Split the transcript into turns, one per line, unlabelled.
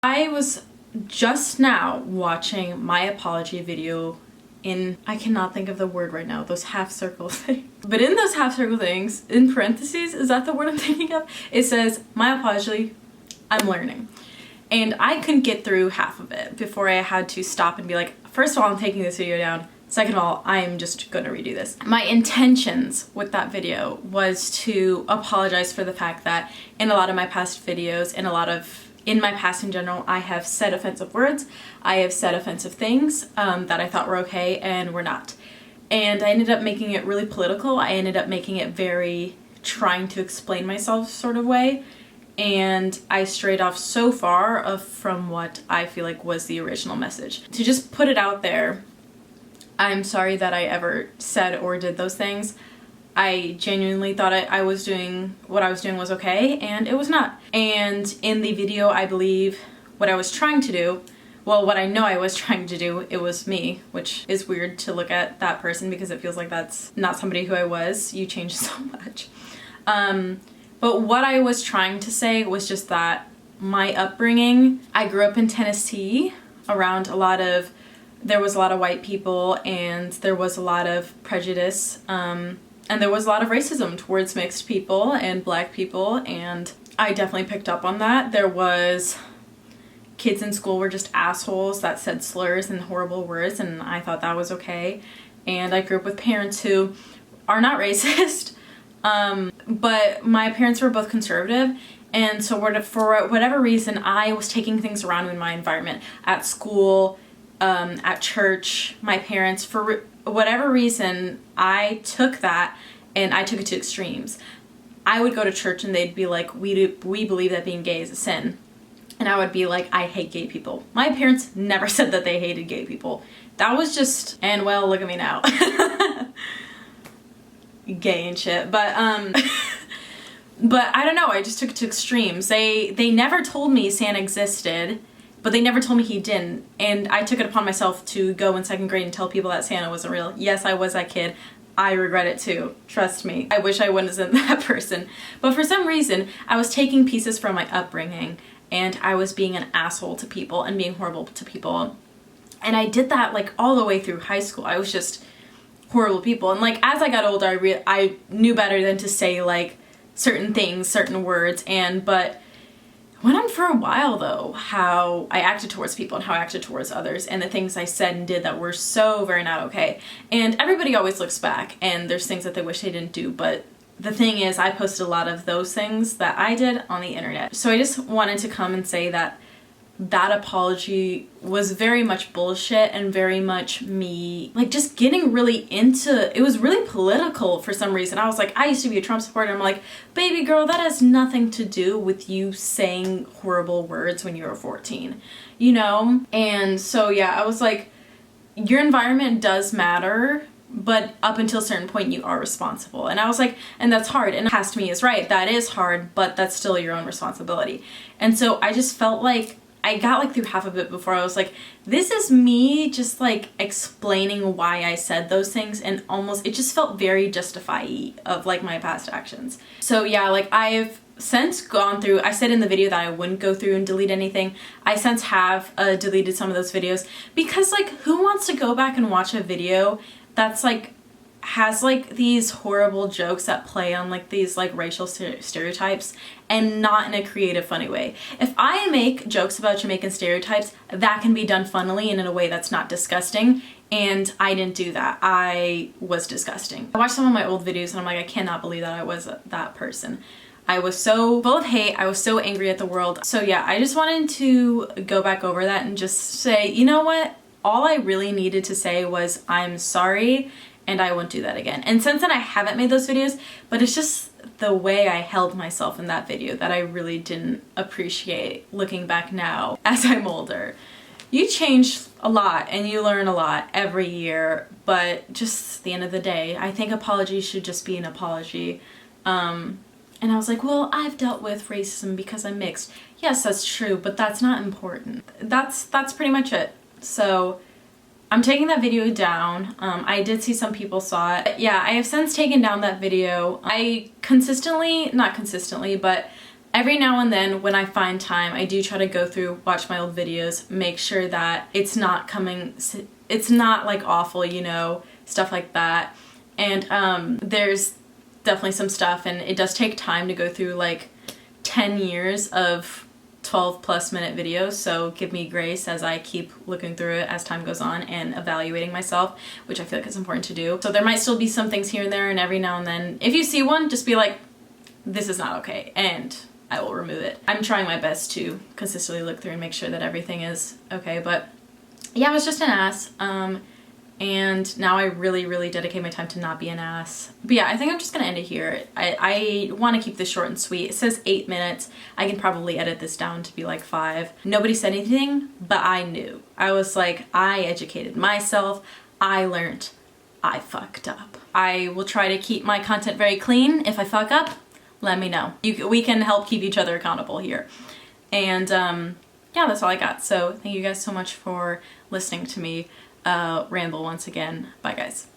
I was just now watching my apology video in, I cannot think of the word right now, those half circle things. But in those half circle things, in parentheses, is that the word I'm thinking of? It says, my apology, I'm learning. And I couldn't get through half of it before I had to stop and be like, first of all, I'm taking this video down. Second of all, I'm just gonna redo this. My intentions with that video was to apologize for the fact that in a lot of my past videos, in my past in general, I have said offensive words, I have said offensive things that I thought were okay and were not. And I ended up making it really political. I ended up making it very trying to explain myself sort of way. And I strayed off so far from what I feel like was the original message. To just put it out there, I'm sorry that I ever said or did those things. I genuinely thought I was doing what I was doing was okay, and it was not. And in the video, I believe what I was trying to do, well, what I know I was trying to do, it was me, which is weird to look at that person because it feels like that's not somebody who I was. You changed so much. But what I was trying to say was just that my upbringing, I grew up in Tennessee around there was a lot of white people, and there was a lot of prejudice, and there was a lot of racism towards mixed people and black people, and I definitely picked up on that. There was kids in school were just assholes that said slurs and horrible words, and I thought that was okay. And I grew up with parents who are not racist, but my parents were both conservative, and so for whatever reason, I was taking things around in my environment, at school, at church, my parents, for whatever reason, I took that and I took it to extremes. I would go to church and they'd be like, we believe that being gay is a sin. And I would be like, I hate gay people. My parents never said that they hated gay people. That was just, and well, look at me now. Gay and shit. But I don't know, I just took it to extremes. They never told me Santa existed, but they never told me he didn't, and I took it upon myself to go in second grade and tell people that Santa wasn't real. Yes, I was that kid. I regret it too. Trust me. I wish I wasn't that person. But for some reason, I was taking pieces from my upbringing, and I was being an asshole to people and being horrible to people. And I did that like all the way through high school. I was just horrible people. And like as I got older, I knew better than to say like certain things, certain words, but went on for a while though, how I acted towards people and how I acted towards others, and the things I said and did that were so very not okay. And everybody always looks back and there's things that they wish they didn't do, but the thing is, I posted a lot of those things that I did on the internet. So I just wanted to come and say that that apology was very much bullshit and very much me like just getting really into it. Was really political for some reason. I was like, I used to be a Trump supporter. I'm like, baby girl, that has nothing to do with you saying horrible words when you were 14, you know? And so yeah, I was like, your environment does matter, but up until a certain point you are responsible. And I was like, and that's hard, and past me is right, that is hard, but that's still your own responsibility. And so I just felt like I got like through half of it before I was like, this is me just like explaining why I said those things, and almost it just felt very justify-y of like my past actions. So yeah, like I've since gone through, I said in the video that I wouldn't go through and delete anything. I since have deleted some of those videos because like who wants to go back and watch a video that's like has like these horrible jokes that play on like these like racial stereotypes and not in a creative funny way. If I make jokes about Jamaican stereotypes, that can be done funnily and in a way that's not disgusting, and I didn't do that. I was disgusting. I watched some of my old videos and I'm like, I cannot believe that I was that person. I was so full of hate, I was so angry at the world. So yeah, I just wanted to go back over that and just say, you know what? All I really needed to say was, I'm sorry, and I won't do that again. And since then I haven't made those videos, but it's just the way I held myself in that video that I really didn't appreciate looking back now as I'm older. You change a lot and you learn a lot every year, but just at the end of the day, I think apologies should just be an apology. And I was like, well, I've dealt with racism because I'm mixed. Yes, that's true, but that's not important. That's pretty much it. So I'm taking that video down. I did see some people saw it. Yeah, I have since taken down that video. I not consistently, but Every now and then when I find time, I do try to go through, watch my old videos, make sure that it's not like awful, you know, stuff like that. And there's definitely some stuff, and it does take time to go through like 10 years of 12+ minute videos, so give me grace as I keep looking through it as time goes on and evaluating myself, which I feel like is important to do. So there might still be some things here and there, and every now and then, if you see one, just be like, this is not okay, and I will remove it. I'm trying my best to consistently look through and make sure that everything is okay, but yeah, I was just an ass. And now I really dedicate my time to not be an ass. But yeah, I think I'm just gonna end it here. I want to keep this short and sweet. It says 8 minutes. I can probably edit this down to be like 5. Nobody said anything, but I knew. I was like, I educated myself. I learned. I fucked up. I will try to keep my content very clean. If I fuck up, let me know. We can help keep each other accountable here. And yeah, that's all I got. So thank you guys so much for listening to me ramble once again. Bye guys.